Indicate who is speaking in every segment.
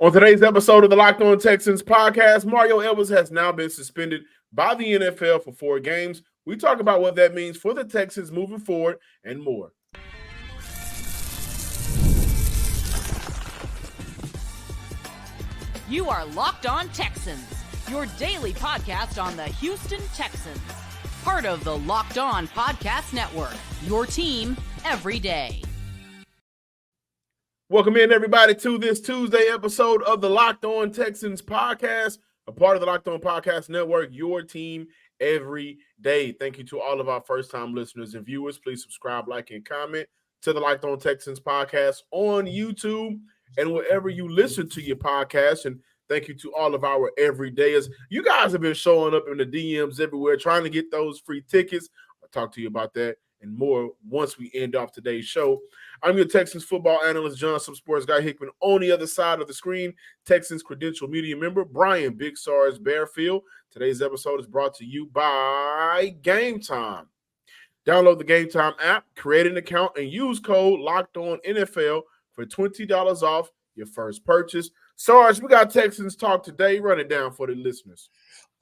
Speaker 1: On today's episode of the LockedOn Texans podcast, Mario Edwards has now been suspended by the NFL for 4 games. We talk about what that means for the Texans moving forward and more.
Speaker 2: You are Locked On Texans, your daily podcast on the Houston Texans. Part of the Locked On Podcast Network, your team every day.
Speaker 1: Welcome in, everybody, to this Tuesday episode of the Locked On Texans podcast, a part of the Locked On Podcast Network, your team every day. Thank you to all of our first-time listeners and viewers. Please subscribe, like, and comment to the Locked On Texans podcast on YouTube and wherever you listen to your podcast. And thank you to all of our everydayers. You guys have been showing up in the DMs everywhere, trying to get those free tickets. I'll talk to you about that and more once we end off today's show. I'm your Texans football analyst, John, some sports guy Hickman. On the other side of the screen, Texans credential media member, Brian Big Stars Bearfield. Today's episode is brought to you by Game Time. Download the Game Time app, create an account, and use code LOCKEDONNFL for $20 off your first purchase. Sarge, we got Texans talk today. Run it down for the listeners.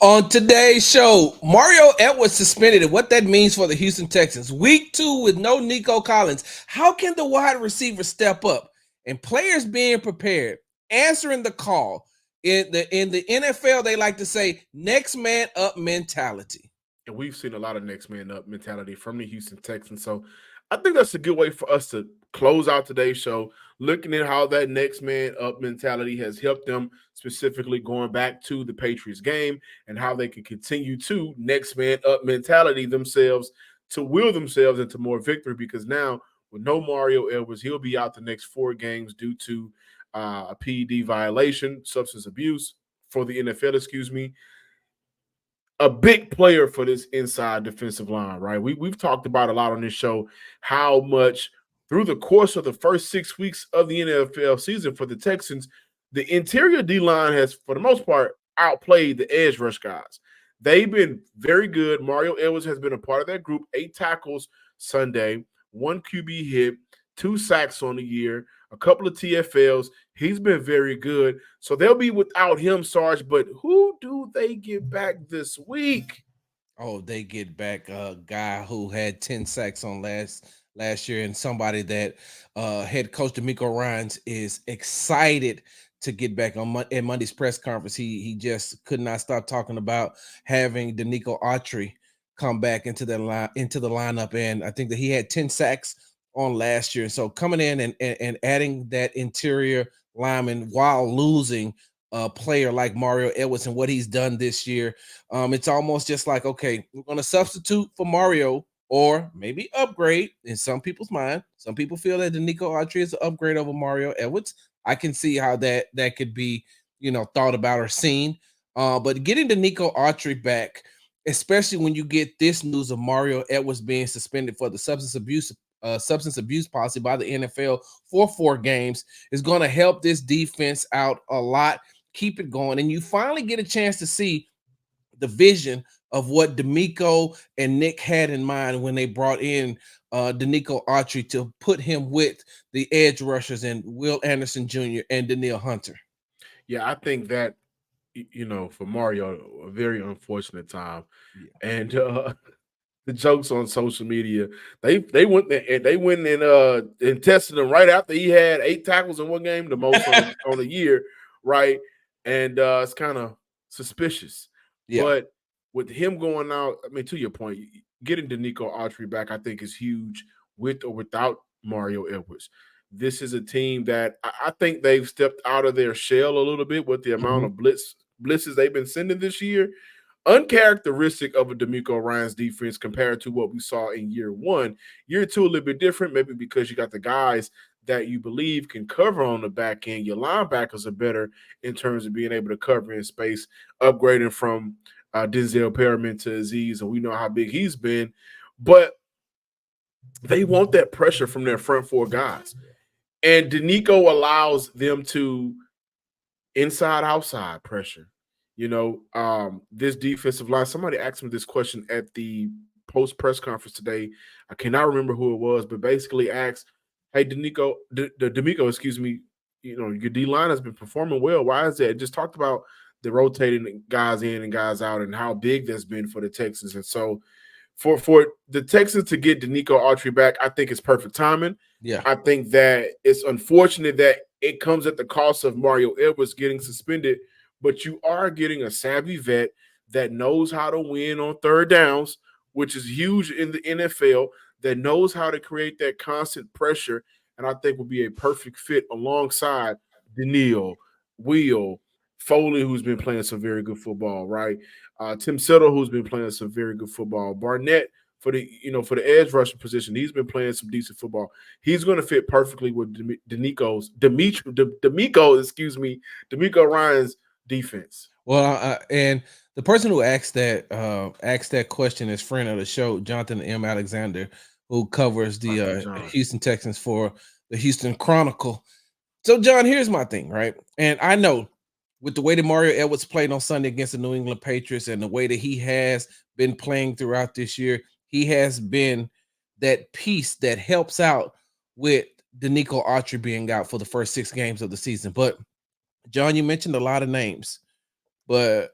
Speaker 3: On today's show, Mario Edwards suspended and what that means for the Houston Texans. Week 2 with no Nico Collins. How can the wide receiver step up? And players being prepared, answering the call. In the NFL, they like to say next man up mentality.
Speaker 1: And we've seen a lot of next man up mentality from the Houston Texans. So I think that's a good way for us to close out today's show, looking at how that next man up mentality has helped them, specifically going back to the Patriots game, and how they can continue to next man up mentality themselves to will themselves into more victory, because now with no Mario Edwards, he'll be out the next 4 games due to a PED violation, substance abuse for the NFL, a big player for this inside defensive line, right? We've talked about a lot on this show how much through the course of the first 6 weeks of the NFL season for the Texans, the interior D-line has, for the most part, outplayed the edge rush guys. They've been very good. Mario Edwards has been a part of that group. 8 tackles Sunday, 1 QB hit, 2 sacks on the year, a couple of TFLs. He's been very good. So they'll be without him, Sarge. But who do they get back this week?
Speaker 3: Oh, they get back a guy who had 10 sacks on last year, and somebody that head coach Denico Autry is excited to get back on at Monday's press conference. He just could not stop talking about having Denico Autry come back into the lineup, and I think that he had 10 sacks on last year. So coming in and adding that interior lineman while losing a player like Mario Edwards and what he's done this year, it's almost just like, okay, we're going to substitute for Mario or maybe upgrade in some people's mind. Some people feel that Denico Autry is an upgrade over Mario Edwards. I can see how that could be, thought about or seen. But getting Denico Autry back, especially when you get this news of Mario Edwards being suspended for the substance abuse policy by the NFL for 4 games, is going to help this defense out a lot, keep it going. And you finally get a chance to see the vision of what Denico and Nick had in mind when they brought in Denico Autry to put him with the edge rushers and Will Anderson Jr. and Danielle Hunter.
Speaker 1: Yeah, I think that, for Mario, a very unfortunate time. Yeah. And the jokes on social media, they went and tested him right after he had 8 tackles in one game, the most on the year, right? And it's kind of suspicious. Yeah. But with him going out, I mean, to your point, getting Denico Autry back, I think, is huge with or without Mario Edwards. This is a team that I think they've stepped out of their shell a little bit with the amount of blitzes they've been sending this year. Uncharacteristic of a Denico Autry's defense compared to what we saw in year 1. Year 2, a little bit different, maybe because you got the guys that you believe can cover on the back end. Your linebackers are better in terms of being able to cover in space, upgrading from Denzel Perriman to Aziz, and we know how big he's been. But they want that pressure from their front 4 guys. And Denico allows them to inside-outside pressure. This defensive line, somebody asked me this question at the post-press conference today. I cannot remember who it was, but basically asked, hey, Denico, your D line has been performing well. Why is that? Just talked about the rotating guys in and guys out and how big that's been for the Texans. And so for the Texans to get Denico Autry back, I think it's perfect timing.
Speaker 3: Yeah.
Speaker 1: I think that it's unfortunate that it comes at the cost of Mario Edwards getting suspended, but you are getting a savvy vet that knows how to win on third downs, which is huge in the NFL, that knows how to create that constant pressure, and I think will be a perfect fit alongside Daniil, Will, Foley, who's been playing some very good football, right? Tim Settle, who's been playing some very good football. Barnett for the edge rusher position, he's been playing some decent football. He's going to fit perfectly with Denico Ryan's defense.
Speaker 3: Well, and the person who asked that question is friend of the show, Jonathan M. Alexander, who covers the Houston Texans for the Houston Chronicle. So, John, here's my thing, right? And I know with the way that Mario Edwards played on Sunday against the New England Patriots and the way that he has been playing throughout this year, he has been that piece that helps out with Denico Autry being out for the first 6 games of the season. But, John, you mentioned a lot of names, but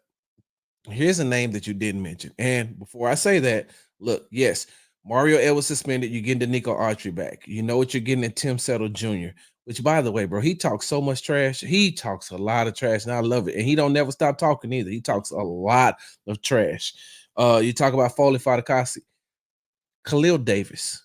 Speaker 3: here's a name that you didn't mention. And before I say that, look, yes, Mario Edwards suspended. You're getting Denico Autry back. You know what you're getting in Tim Settle Jr., which, by the way, bro, he talks so much trash. He talks a lot of trash, and I love it. And he don't never stop talking either. He talks a lot of trash. You talk about Foley Fatukasi. Khalil Davis.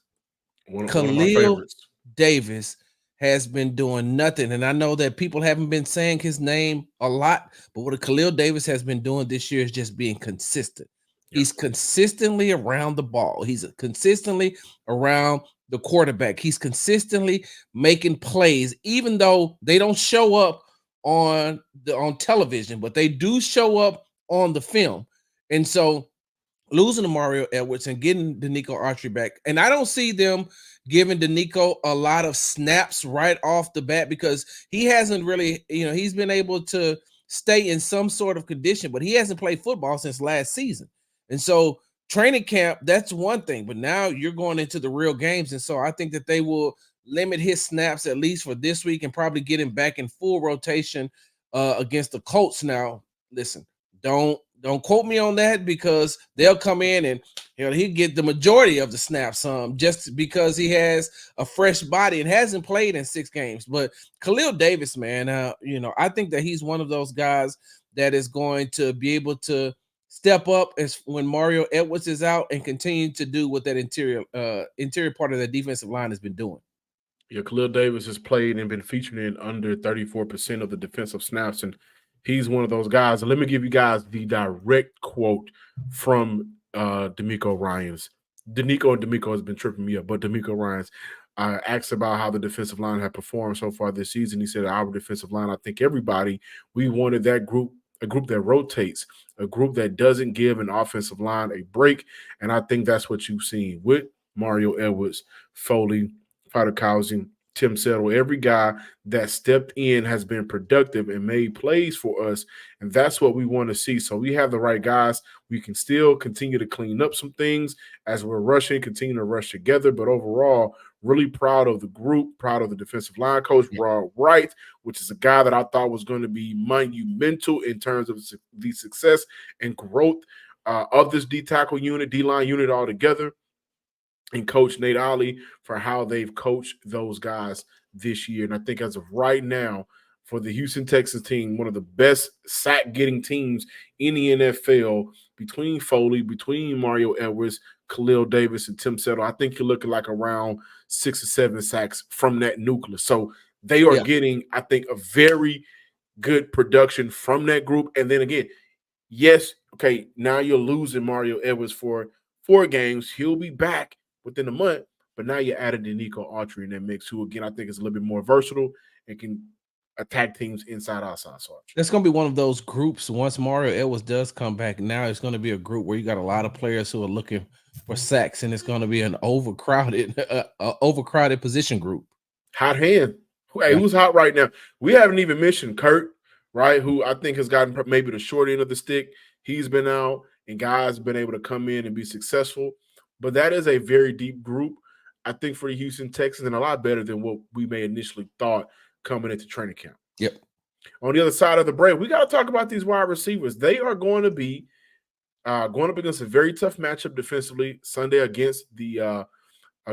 Speaker 1: One of my favorites.
Speaker 3: Davis has been doing nothing. And I know that people haven't been saying his name a lot, but what Khalil Davis has been doing this year is just being consistent. Yeah. He's consistently around the ball. He's consistently around the quarterback. He's consistently making plays, even though they don't show up on television, but they do show up on the film. And so losing to Mario Edwards and getting Denico Autry back, and I don't see them giving Denico a lot of snaps right off the bat because he hasn't really, he's been able to stay in some sort of condition, but he hasn't played football since last season. And so training camp, that's one thing, but now you're going into the real games. And so I think that they will limit his snaps at least for this week and probably get him back in full rotation against the Colts. Now, listen, don't quote me on that because they'll come in and he'll get the majority of the snaps just because he has a fresh body and hasn't played in 6 games. But Khalil Davis, man, I think that he's one of those guys that is going to be able to step up as when Mario Edwards is out and continue to do what that interior part of the defensive line has been doing.
Speaker 1: Yeah, Khalil Davis has played and been featured in under 34% of the defensive snaps, and he's one of those guys. And let me give you guys the direct quote from Denico Ryans. Denico has been tripping me up, but Denico Ryans asked about how the defensive line had performed so far this season. He said, our defensive line, I think everybody, we wanted that group, a group that rotates, a group that doesn't give an offensive line a break. And I think that's what you've seen with Mario Edwards, Foley, Fatukasi, Tim Settle. Every guy that stepped in has been productive and made plays for us, and that's what we want to see. So we have the right guys. We can still continue to clean up some things as we're rushing, continue to rush together. But overall, really proud of the group, proud of the defensive line coach, Rob Wright, which is a guy that I thought was going to be monumental in terms of the success and growth of this D-tackle unit, D-line unit altogether. And Coach Nate Ollie for how they've coached those guys this year. And I think as of right now, for the Houston Texans team, one of the best sack-getting teams in the NFL, between Foley, between Mario Edwards, Khalil Davis, and Tim Settle, I think you're looking like around 6 or 7 sacks from that nucleus. So they are getting, I think, a very good production from that group. And then again, yes, okay, now you're losing Mario Edwards for 4 games. He'll be back within a month, but now you added Denico Autry in that mix, who again I think is a little bit more versatile and can attack teams inside, outside. So
Speaker 3: it's going to be one of those groups. Once Mario Edwards does come back, now it's going to be a group where you got a lot of players who are looking for sacks, and it's going to be an overcrowded position group.
Speaker 1: Hot hand. Hey, who's hot right now? We haven't even mentioned Kurt, right? Who I think has gotten maybe the short end of the stick. He's been out, and guys have been able to come in and be successful. But that is a very deep group, I think, for the Houston Texans, and a lot better than what we may initially thought coming into training camp.
Speaker 3: Yep.
Speaker 1: On the other side of the break, we got to talk about these wide receivers. They are going to be going up against a very tough matchup defensively Sunday against the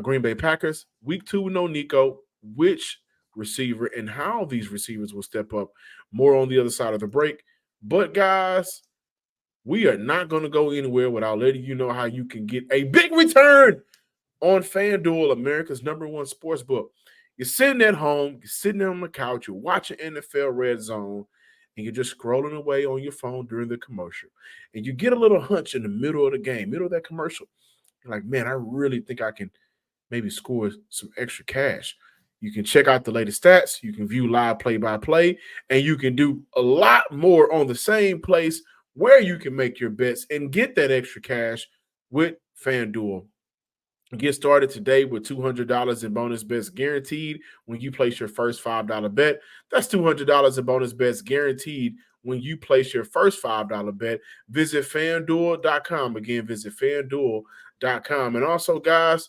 Speaker 1: Green Bay Packers. Week 2, no Nico. Which receiver and how these receivers will step up more on the other side of the break. But guys, we are not going to go anywhere without letting you know how you can get a big return on FanDuel, America's #1 sports book. You're sitting at home, you're sitting on the couch, you're watching NFL Red Zone, and you're just scrolling away on your phone during the commercial. And you get a little hunch in the middle of the game, middle of that commercial. You're like, man, I really think I can maybe score some extra cash. You can check out the latest stats. You can view live play-by-play, and you can do a lot more on the same place where you can make your bets and get that extra cash with FanDuel. Get started today with $200 in bonus bets guaranteed when you place your first $5 bet. That's $200 in bonus bets guaranteed when you place your first $5 bet. Visit FanDuel.com. Again, visit FanDuel.com. And also, guys,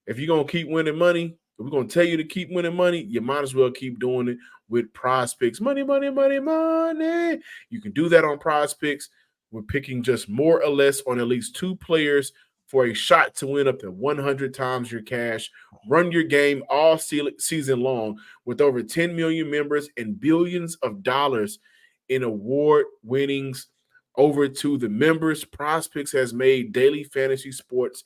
Speaker 1: if you're going to keep winning money, if we're going to tell you to keep winning money, you might as well keep doing it with Prize Picks. Money, money, money, money. You can do that on Prize Picks. We're picking just more or less on at least 2 players for a shot to win up to 100 times your cash. Run your game all season long with over 10 million members and billions of dollars in award winnings over to the members. Prize Picks has made daily fantasy sports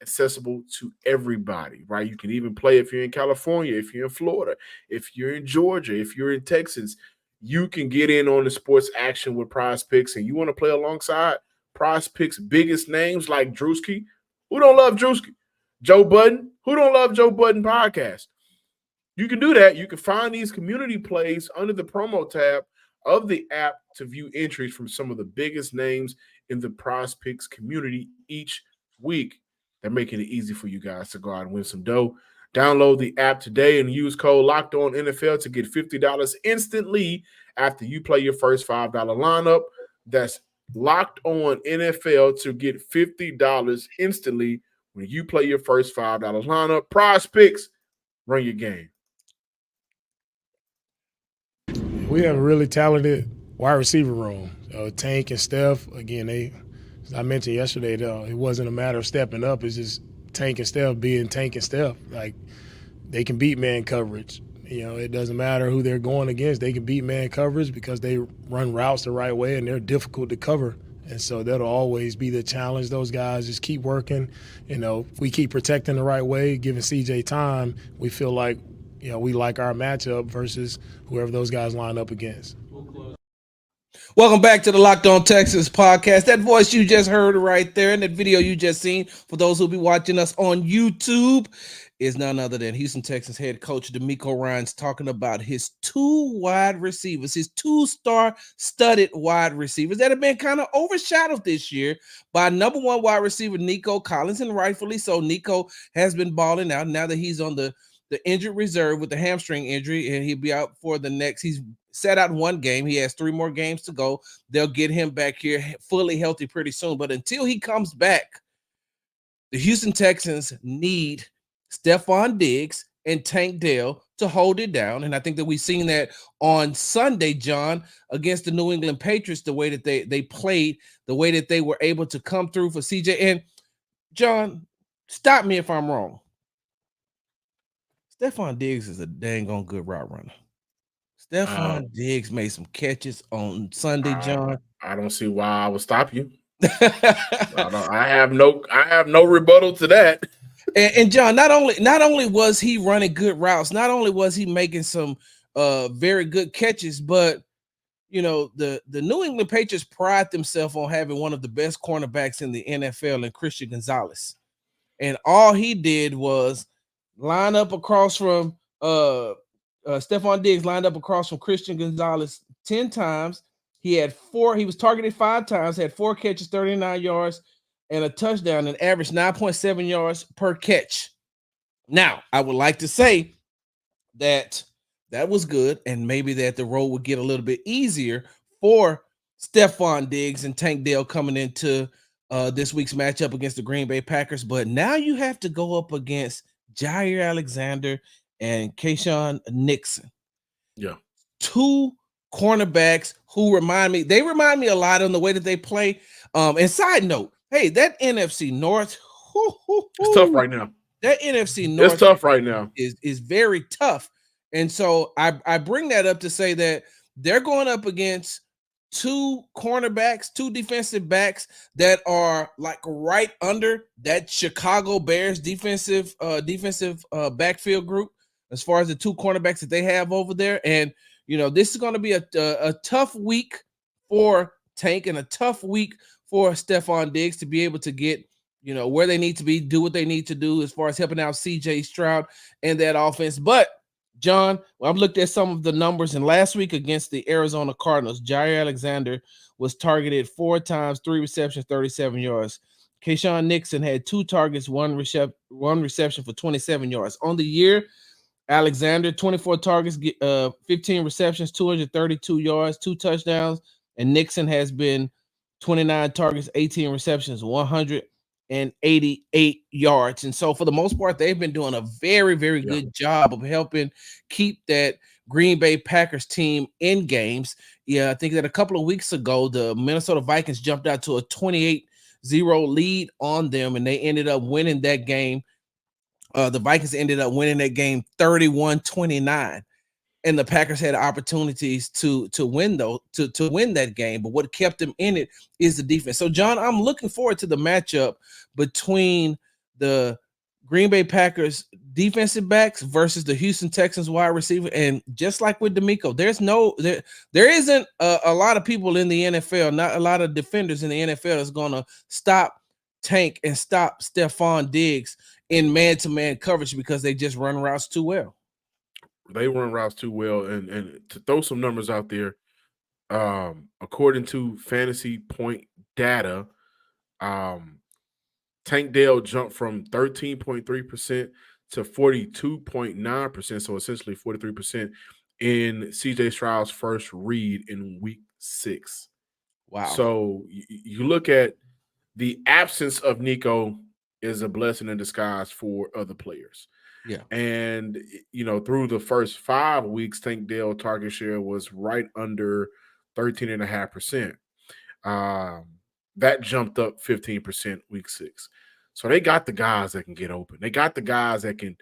Speaker 1: accessible to everybody, right? You can even play if you're in California, if you're in Florida, if you're in Georgia, if you're in Texas. You can get in on the sports action with Prize Picks, and you want to play alongside Prize Picks' biggest names like Drewski. Who don't love Drewski? Joe Budden. Who don't love Joe Budden podcast? You can do that. You can find these community plays under the promo tab of the app to view entries from some of the biggest names in the Prize Picks community each week. They're making it easy for you guys to go out and win some dough. Download the app today and use code LockedOnNFL to get $50 instantly after you play your first $5 lineup. That's Locked On NFL to get $50 instantly when you play your first $5 lineup. Prize Picks, run your game.
Speaker 4: We have a really talented wide receiver room. Tank and Steph, again, as I mentioned yesterday, it wasn't a matter of stepping up. It's just Tank and Steph being Tank and Steph. Like, they can beat man coverage. It doesn't matter who they're going against. They can beat man coverage because they run routes the right way and they're difficult to cover. And so that'll always be the challenge. Those guys just keep working. If we keep protecting the right way, giving CJ time, we feel like, we like our matchup versus whoever those guys line up against.
Speaker 3: Welcome back to the Locked On Texans podcast. That voice you just heard right there in that video you just seen, for those who'll be watching us on YouTube, is none other than Houston Texans head coach Denico Autry talking about his 2 wide receivers, his 2-star studded wide receivers that have been kind of overshadowed this year by #1 wide receiver Nico Collins, and rightfully so. Nico has been balling out now that he's on the injured reserve with the hamstring injury, and he'll be out for the next. He's sat out 1 game. He has 3 more games to go. They'll get him back here fully healthy pretty soon. But until he comes back, the Houston Texans need Stephon Diggs and Tank Dell to hold it down. And I think that we've seen that on Sunday, John, against the New England Patriots, the way that they played, the way that they were able to come through for CJ. And John, stop me if I'm wrong. Stephon Diggs is a dang on good route runner. Stephon Diggs made some catches on Sunday, John.
Speaker 1: I don't see why I would stop you. I have no rebuttal to that.
Speaker 3: And John, not only was he running good routes, not only was he making some very good catches, but the New England Patriots pride themselves on having one of the best cornerbacks in the NFL in Christian Gonzalez. And all he did was line up across from Stephon Diggs, lined up across from Christian Gonzalez 10 times. He was targeted 5 times, had 4 catches, 39 yards, and a touchdown, and averaged 9.7 yards per catch. Now, I would like to say that was good, and maybe that the road would get a little bit easier for Stephon Diggs and Tank Dell coming into this week's matchup against the Green Bay Packers. But now you have to go up against Jair Alexander and Keyshawn Nixon.
Speaker 1: Yeah.
Speaker 3: Two cornerbacks who remind me a lot on the way that they play. And side note, hey, that NFC North,
Speaker 1: It's tough right now.
Speaker 3: that NFC
Speaker 1: It's
Speaker 3: North
Speaker 1: tough right now.
Speaker 3: is very tough. And so I bring that up to say that they're going up against two cornerbacks, two defensive backs that are like right under that Chicago Bears defensive backfield group as far as the two cornerbacks that they have over there. And this is going to be a tough week for Tank and a tough week for Stephon Diggs to be able to get where they need to be, do what they need to do as far as helping out CJ Stroud and that offense. But John, I've looked at some of the numbers, and last week against the Arizona Cardinals, Jair Alexander was targeted 4 times, 3 receptions, 37 yards. Keyshawn Nixon had 2 targets, 1 reception for 27 yards. On the year, Alexander, 24 targets, 15 receptions, 232 yards, 2 touchdowns, and Nixon has been 29 targets, 18 receptions, 188 yards. And so for the most part, they've been doing a very, very good job of helping keep that Green Bay Packers team in games. Yeah, I think that a couple of weeks ago, the Minnesota Vikings jumped out to a 28-0 lead on them, and they ended up winning that game. The Vikings ended up winning that game 31-29. And the Packers had opportunities to win to win that game, but what kept them in it is the defense. So, John, I'm looking forward to the matchup between the Green Bay Packers defensive backs versus the Houston Texans wide receiver. And just like with Denico, there isn't a lot of people in the NFL, not a lot of defenders in the NFL that's going to stop Tank and stop Stephon Diggs in man-to-man coverage because they just run routes too well.
Speaker 1: They run routes too well, and to throw some numbers out there, according to fantasy point data, Tank Dell jumped from 13.3% to 42.9%, so essentially 43% in CJ Stroud's first read in week 6.
Speaker 3: Wow.
Speaker 1: So you look at the absence of Nico is a blessing in disguise for other players.
Speaker 3: Yeah.
Speaker 1: And, through the first 5 weeks, Tank Dell target share was right under 13.5%. That jumped up 15% week 6. So they got the guys that can get open. They got the guys that can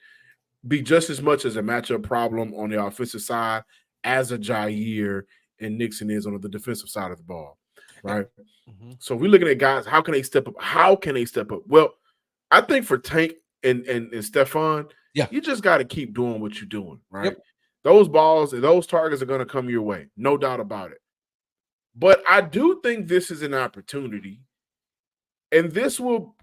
Speaker 1: be just as much as a matchup problem on the offensive side as a Jair and Nixon is on the defensive side of the ball, right?
Speaker 3: Mm-hmm.
Speaker 1: So we're looking at guys, how can they step up? How can they step up? Well, I think for Tank and Stephon, you just got to keep doing what you're doing, right?
Speaker 3: Yep.
Speaker 1: Those balls and those targets are going to come your way, no doubt about it. But I do think this is an opportunity, and this will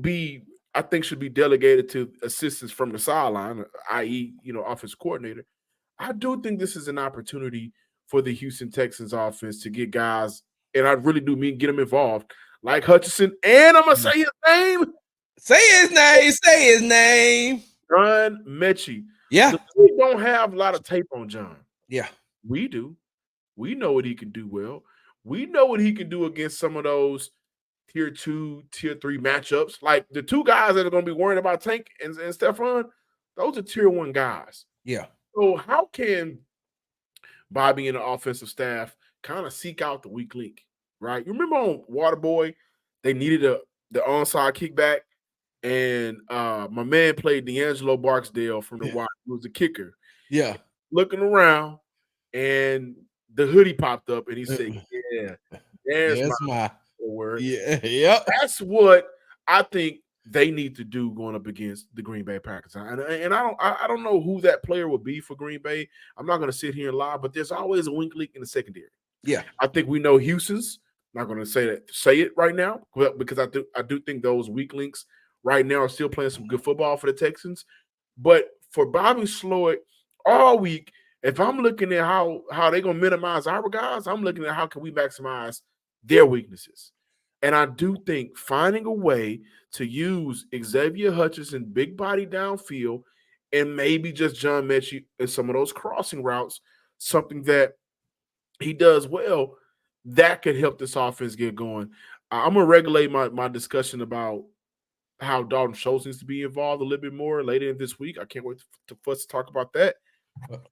Speaker 1: be, I think, should be delegated to assistants from the sideline, i.e., offensive coordinator. I do think this is an opportunity for the Houston Texans offense to get guys, and I really do mean get them involved, like Hutchinson, and I'm going to say his name.
Speaker 3: Say his name.
Speaker 1: John Mechie.
Speaker 3: Yeah.
Speaker 1: We don't have a lot of tape on John.
Speaker 3: Yeah.
Speaker 1: We do. We know what he can do well. We know what he can do against some of those tier 2, tier 3 matchups. Like the 2 guys that are going to be worrying about Tank and Stephon, those are tier 1 guys.
Speaker 3: Yeah.
Speaker 1: So how can Bobby and the offensive staff kind of seek out the weak link, right? You remember on Waterboy, they needed the onside kickback, and my man played D'Angelo Barksdale from the Wild, who was the kicker.
Speaker 3: Yeah.
Speaker 1: Looking around, and the hoodie popped up, and he said, "Yeah, there's my word."
Speaker 3: Yeah, yep.
Speaker 1: That's what I think they need to do going up against the Green Bay Packers. And I don't know who that player would be for Green Bay. I'm not going to sit here and lie, but there's always a weak link in the secondary.
Speaker 3: Yeah,
Speaker 1: I think we know Houston's. I'm not going to say it right now, because I do think those weak links right now are still playing some good football for the Texans. But for Bobby Sloyd, all week, if I'm looking at how they're going to minimize our guys, I'm looking at how can we maximize their weaknesses. And I do think finding a way to use Xavier Hutchinson, big body downfield, and maybe just John Mechie in some of those crossing routes, something that he does well, that could help this offense get going. I'm going to regulate my discussion about how Dalton Schultz needs to be involved a little bit more later in this week. I can't wait for us to talk about that.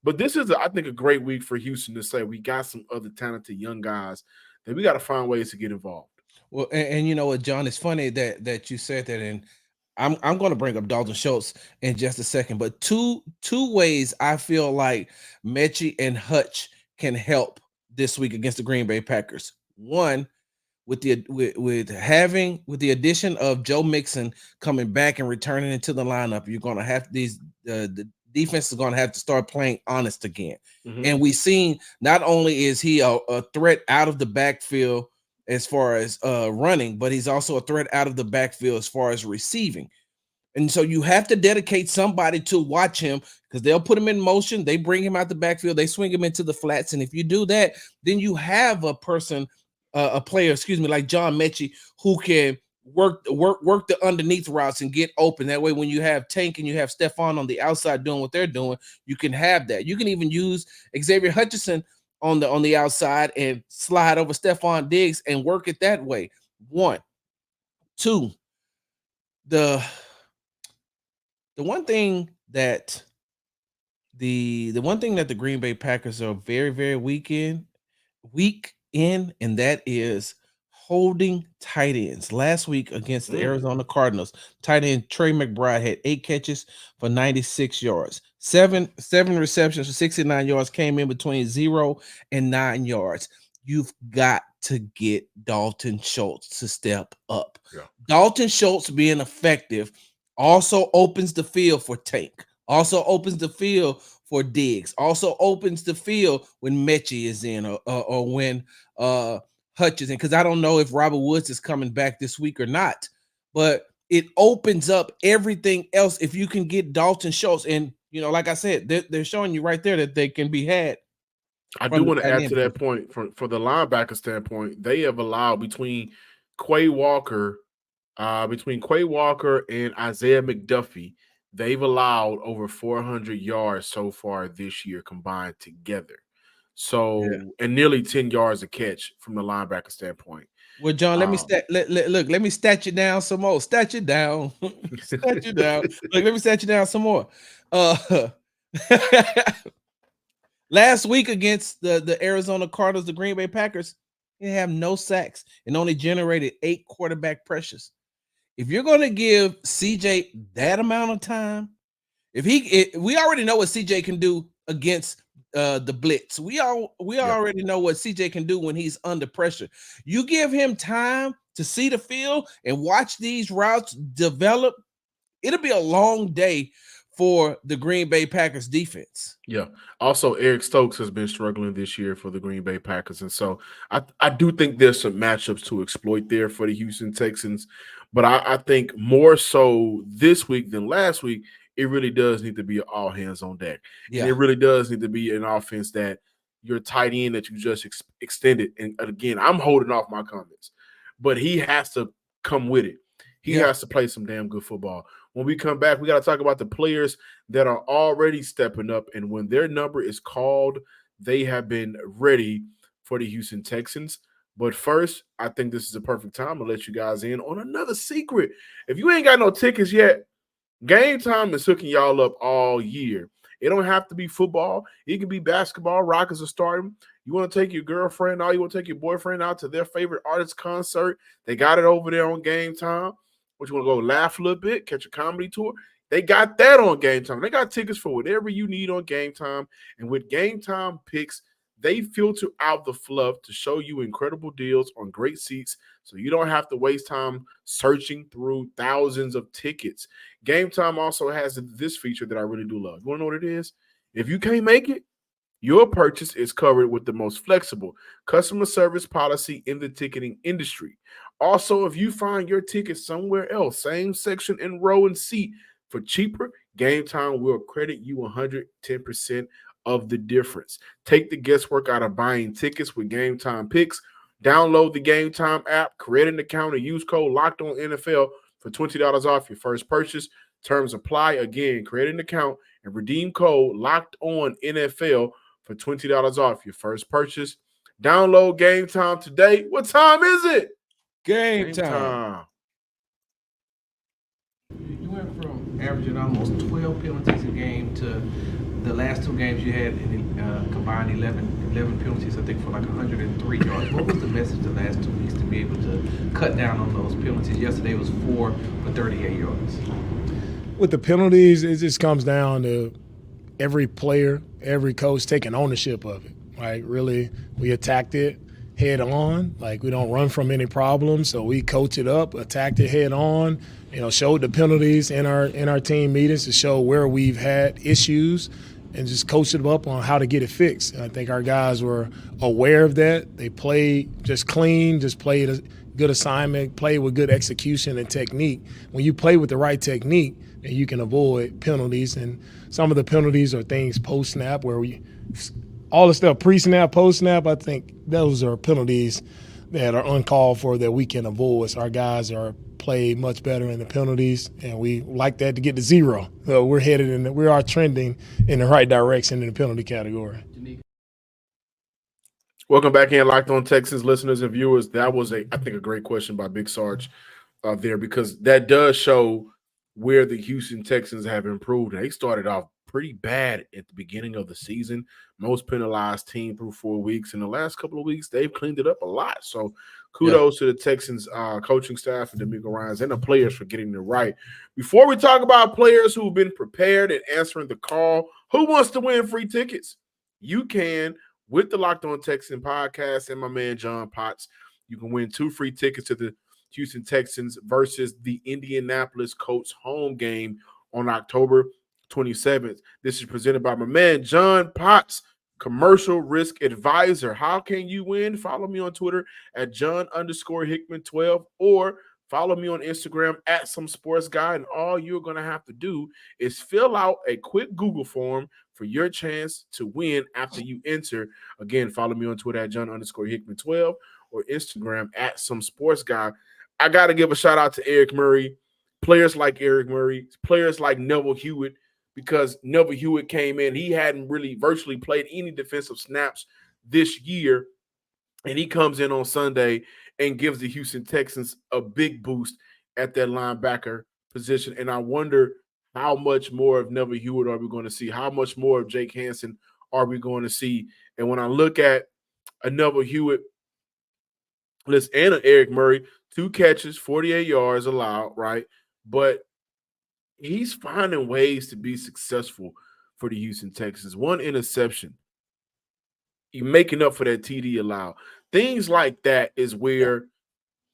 Speaker 1: But this is, I think, a great week for Houston to say we got some other talented young guys that we got to find ways to get involved.
Speaker 3: Well, and you know what, John, it's funny that you said that, and I'm going to bring up Dalton Schultz in just a second, but two ways I feel like Mechie and Hutch can help this week against the Green Bay Packers. One, with the addition of Joe Mixon coming back and returning into the lineup, you're going to have the defense is going to have to start playing honest again.
Speaker 1: Mm-hmm.
Speaker 3: And we've seen not only is he a threat out of the backfield as far as running, but he's also a threat out of the backfield as far as receiving. And so you have to dedicate somebody to watch him because they'll put him in motion. They bring him out the backfield. They swing him into the flats. And if you do that, then you have a player, like John Mechie, who can work the underneath routes and get open. That way, when you have Tank and you have Stephon on the outside doing what they're doing, you can have that. You can even use Xavier Hutchinson on the outside and slide over Stephon Diggs and work it that way. One. Two, the one thing that the Green Bay Packers are very, very weak in, and that is holding tight ends. Last week against the Arizona Cardinals, tight end Trey McBride had 8 catches for 96 yards. Seven receptions for 69 yards, came in between 0 and 9 yards. You've got to get Dalton Schultz to step up.
Speaker 1: Yeah.
Speaker 3: Dalton Schultz being effective also opens the field for Tank, also opens the field for Diggs, also opens the field when Mechie is in or when Hutch is in, because I don't know if Robert Woods is coming back this week or not, but it opens up everything else if you can get Dalton Schultz. And, like I said, they're showing you right there that they can be had.
Speaker 1: I do want to add to that point for the linebacker standpoint. They have allowed between Quay Walker and Isaiah McDuffie, they've allowed over 400 yards so far this year combined together. So, and nearly 10 yards a catch from the linebacker standpoint.
Speaker 3: Well, John, let me let me stat you down some more. Stat you down. Stat you down. Look, let me stat you down some more. Last week against the Arizona Cardinals, the Green Bay Packers, they have no sacks and only generated 8 quarterback pressures. If you're going to give CJ that amount of time, we already know what CJ can do against the blitz. We already know what CJ can do when he's under pressure. You give him time to see the field and watch these routes develop, it'll be a long day for the Green Bay Packers defense.
Speaker 1: Yeah. Also, Eric Stokes has been struggling this year for the Green Bay Packers. And so I do think there's some matchups to exploit there for the Houston Texans. But I think more so this week than last week, it really does need to be all hands on deck. Yeah. And it really does need to be an offense that your tight end that you just extended. And again, I'm holding off my comments, but he has to come with it. He has to play some damn good football. When we come back, we got to talk about the players that are already stepping up. And when their number is called, they have been ready for the Houston Texans. But first, I think this is a perfect time to let you guys in on another secret. If you ain't got no tickets yet, Game Time is hooking y'all up all year. It don't have to be football. It can be basketball. Rockets are starting. You want to take your girlfriend out, you want to take your boyfriend out to their favorite artist concert. They got it over there on Game Time. What, you want to go laugh a little bit, catch a comedy tour? They got that on Game Time. They got tickets for whatever you need on Game Time. And with Game Time picks, they filter out the fluff to show you incredible deals on great seats so you don't have to waste time searching through thousands of tickets. Game Time also has this feature that I really do love. You want to know what it is? If you can't make it, your purchase is covered with the most flexible customer service policy in the ticketing industry. Also, if you find your ticket somewhere else, same section and row and seat for cheaper, Game Time will credit you 110% of the difference. Take the guesswork out of buying tickets with Game Time picks. Download the Game Time app, create an account, and use code LockedOnNFL for $20 off your first purchase. Terms apply. Again, create an account and redeem code LockedOnNFL for $20 off your first purchase. Download Game Time today. What time is it?
Speaker 3: Game time. You went from averaging almost 12 penalties a game to the last two games you had combined 11 penalties, I think, for like 103 yards. What was the message the last 2 weeks to be able to cut down on those penalties? Yesterday was 4 for 38 yards.
Speaker 4: With the penalties, it just comes down to every player, every coach taking ownership of it. Right? Really, we attacked it head on. Like, we don't run from any problems, so we coach it up, attacked it head on. Showed the penalties in our team meetings to show where we've had issues, and just coached them up on how to get it fixed. And I think our guys were aware of that. They played just clean, just played a good assignment, played with good execution and technique. When you play with the right technique, then you can avoid penalties. And some of the penalties are things post-snap where all the stuff pre-snap, post-snap, I think those are penalties that are uncalled for that we can avoid. So our guys are played much better in the penalties, and we like that to get to 0. So we are trending in the right direction in the penalty category.
Speaker 1: Welcome back in, Locked On Texans listeners and viewers. That was I think a great question by Big Sarge there, because that does show where the Houston Texans have improved. And they started off pretty bad at the beginning of the season. Most penalized team through 4 weeks. In the last couple of weeks, they've cleaned it up a lot. So kudos to the Texans coaching staff and Denico Ryans and the players for getting it right. Before we talk about players who've been prepared and answering the call, who wants to win free tickets? You can with the Locked On Texans podcast and my man John Potts. You can win 2 free tickets to the Houston Texans versus the Indianapolis Colts home game on October 27th. This is presented by my man John Potts, commercial risk advisor. How can you win? Follow me on Twitter at John_Hickman12 or follow me on Instagram at Some Sports Guy. And all you're going to have to do is fill out a quick Google form for your chance to win after you enter. Again, follow me on Twitter at John_Hickman12 or Instagram at Some Sports Guy. I got to give a shout out to Eric Murray, players like Eric Murray, players like Neville Hewitt, because Neville Hewitt came in. He hadn't really virtually played any defensive snaps this year, and he comes in on Sunday and gives the Houston Texans a big boost at that linebacker position. And I wonder how much more of Neville Hewitt are we going to see? How much more of Jake Hansen are we going to see? And when I look at a Neville Hewitt and an Eric Murray, 2 catches, 48 yards allowed, right? But he's finding ways to be successful for the Houston Texans. 1 interception. You're making up for that TD allowed. Things like that is where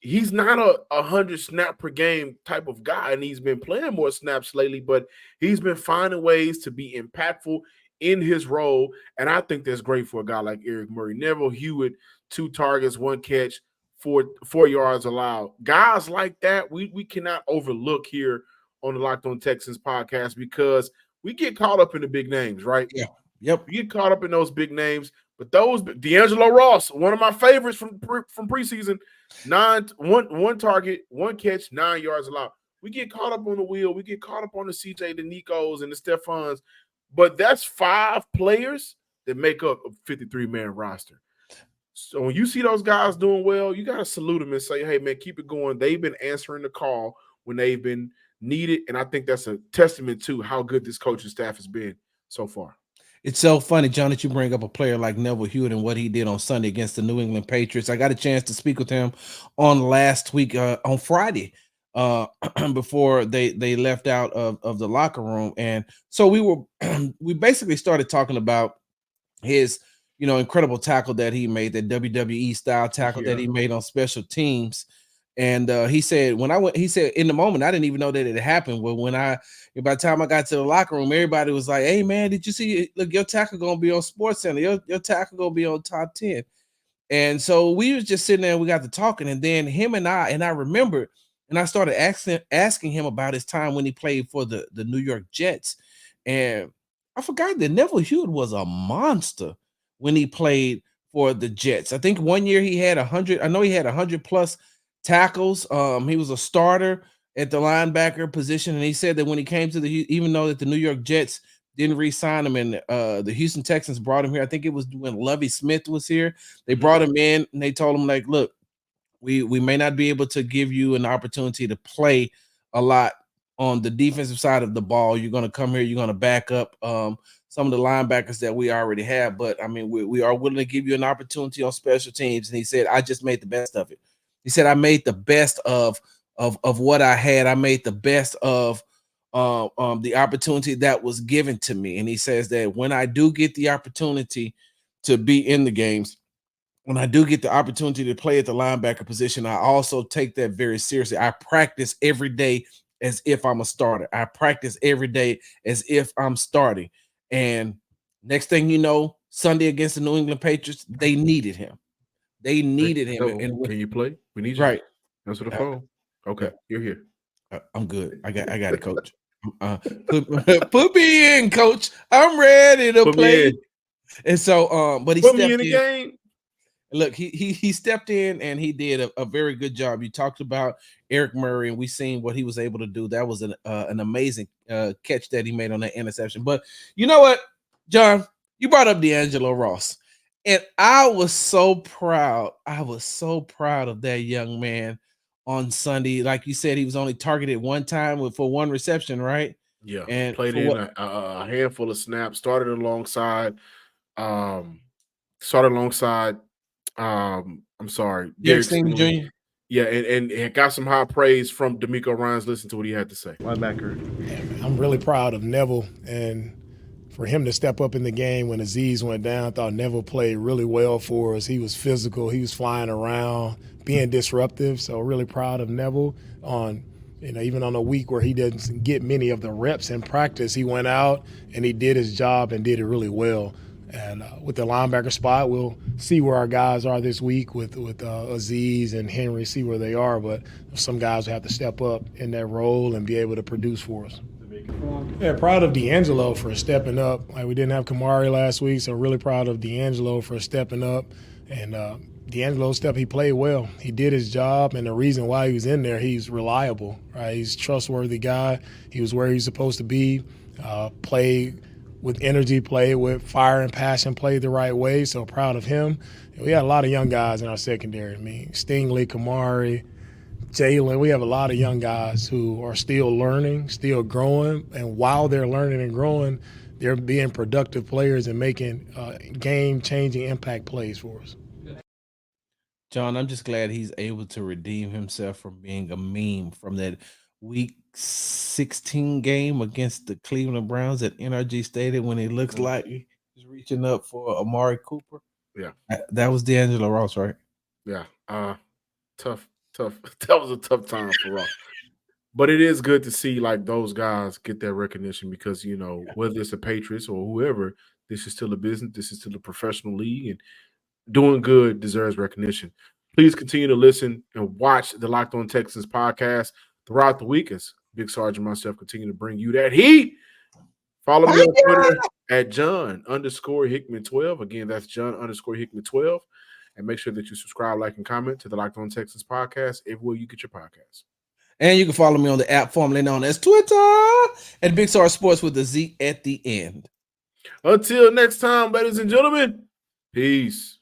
Speaker 1: he's not a 100 snap per game type of guy, and he's been playing more snaps lately, but he's been finding ways to be impactful in his role, and I think that's great for a guy like Eric Murray. Neville Hewitt, 2 targets, 1 catch, 4 yards allowed. Guys like that, we cannot overlook here on the Locked On Texans podcast, because we get caught up in the big names, right?
Speaker 3: Yeah. Yep.
Speaker 1: We get caught up in those big names, but those D'Angelo Ross, one of my favorites from preseason, 1 target, 1 catch, 9 yards allowed. We get caught up on the wheel. We get caught up on the CJ, the Nicos, and the Stephons, but that's 5 players that make up a 53-man roster. So when you see those guys doing well, you got to salute them and say, hey, man, keep it going. They've been answering the call when they've been needed, and I think that's a testament to how good this coaching staff has been so far.
Speaker 3: It's so funny, John, that you bring up a player like Neville Hewitt and what he did on Sunday against the New England Patriots. I got a chance to speak with him on last week, on Friday, before they left out of the locker room. And so we basically started talking about his, incredible tackle that he made, that WWE style tackle that he made on special teams. And he said, in the moment, I didn't even know that it happened. But by the time I got to the locker room, everybody was like, hey, man, did you see, look, your tackle going to be on SportsCenter. Your tackle going to be on top 10. And so we was just sitting there and we got to talking. And then him and I remembered, and I started asking him about his time when he played for the New York Jets. And I forgot that Neville Hewitt was a monster when he played for the Jets. I think one year he had 100. I know he had 100 plus tackles. He was a starter at the linebacker position, and he said that when he came to even though that the New York Jets didn't re-sign him, and the Houston Texans brought him here. I think it was when Lovie Smith was here. They brought him in, and they told him, like, look, we may not be able to give you an opportunity to play a lot on the defensive side of the ball. You're going to come here, you're going to back up some of the linebackers that we already have. But I mean, we are willing to give you an opportunity on special teams. And he said, I just made the best of it. He said, I made the best of what I had. I made the best of the opportunity that was given to me. And he says that when I do get the opportunity to be in the games, when I do get the opportunity to play at the linebacker position, I also take that very seriously. I practice every day as if I'm a starter. I practice every day as if I'm starting. And next thing you know, Sunday against the New England Patriots, they needed him. They needed him.
Speaker 1: So,
Speaker 3: And
Speaker 1: can you play? We need you.
Speaker 3: right.
Speaker 1: Answer the phone. Okay, you're here.
Speaker 3: I'm good. I got it, coach. Put me in, coach. I'm ready to play. And so, but he
Speaker 1: put me
Speaker 3: stepped
Speaker 1: in the game.
Speaker 3: Look, he stepped in and he did a very good job. You talked about Eric Murray, and we seen what he was able to do. That was an amazing catch that he made on that interception. But you know what, John, you brought up D'Angelo Ross, and I was so proud. I was so proud of that young man on Sunday. Like you said, he was only targeted one time for one reception, right?
Speaker 1: Yeah,
Speaker 3: And
Speaker 1: played in a handful of snaps. Started alongside. I'm sorry, Derek Stingley.
Speaker 3: Jr.
Speaker 1: Yeah, and got some high praise from Denico Ryans. Listen to what he had to say.
Speaker 4: Linebacker. I'm really proud of Neville, and for him to step up in the game when Aziz went down. I thought Neville played really well for us. He was physical. He was flying around, being disruptive. So really proud of Neville on, even on a week where he doesn't get many of the reps in practice, he went out and he did his job and did it really well. And with the linebacker spot, we'll see where our guys are this week with Aziz and Henry, see where they are. But some guys will have to step up in that role and be able to produce for us. Yeah, proud of D'Angelo for stepping up. Like, we didn't have Kamari last week, so really proud of D'Angelo for stepping up. And D'Angelo he played well. He did his job, and the reason why he was in there, he's reliable, right? He's a trustworthy guy. He was where he's supposed to be, played with energy, played with fire and passion, played the right way, so proud of him. And we had a lot of young guys in our secondary. I mean, Stingley, Kamari, Jalen, we have a lot of young guys who are still learning, still growing, and while they're learning and growing, they're being productive players and making game-changing impact plays for us.
Speaker 3: John, I'm just glad he's able to redeem himself from being a meme from that Week 16 game against the Cleveland Browns at NRG Stadium when he looks like he's reaching up for Amari Cooper.
Speaker 1: Yeah.
Speaker 3: That was D'Angelo Ross, right?
Speaker 1: Yeah. Tough. That was a tough time for Ross. But it is good to see like those guys get that recognition because, whether it's the Patriots or whoever, this is still a business. This is still a professional league, and doing good deserves recognition. Please continue to listen and watch the Locked On Texans podcast throughout the week as Big Sarge and myself continue to bring you that heat. Follow me on Twitter at John_Hickman12. Again, that's John_Hickman12. And make sure that you subscribe, like, and comment to the Locked On Texans podcast everywhere you get your podcasts.
Speaker 3: And you can follow me on the app formerly known as Twitter at Big Star Sports with a Z at the end.
Speaker 1: Until next time, ladies and gentlemen, peace.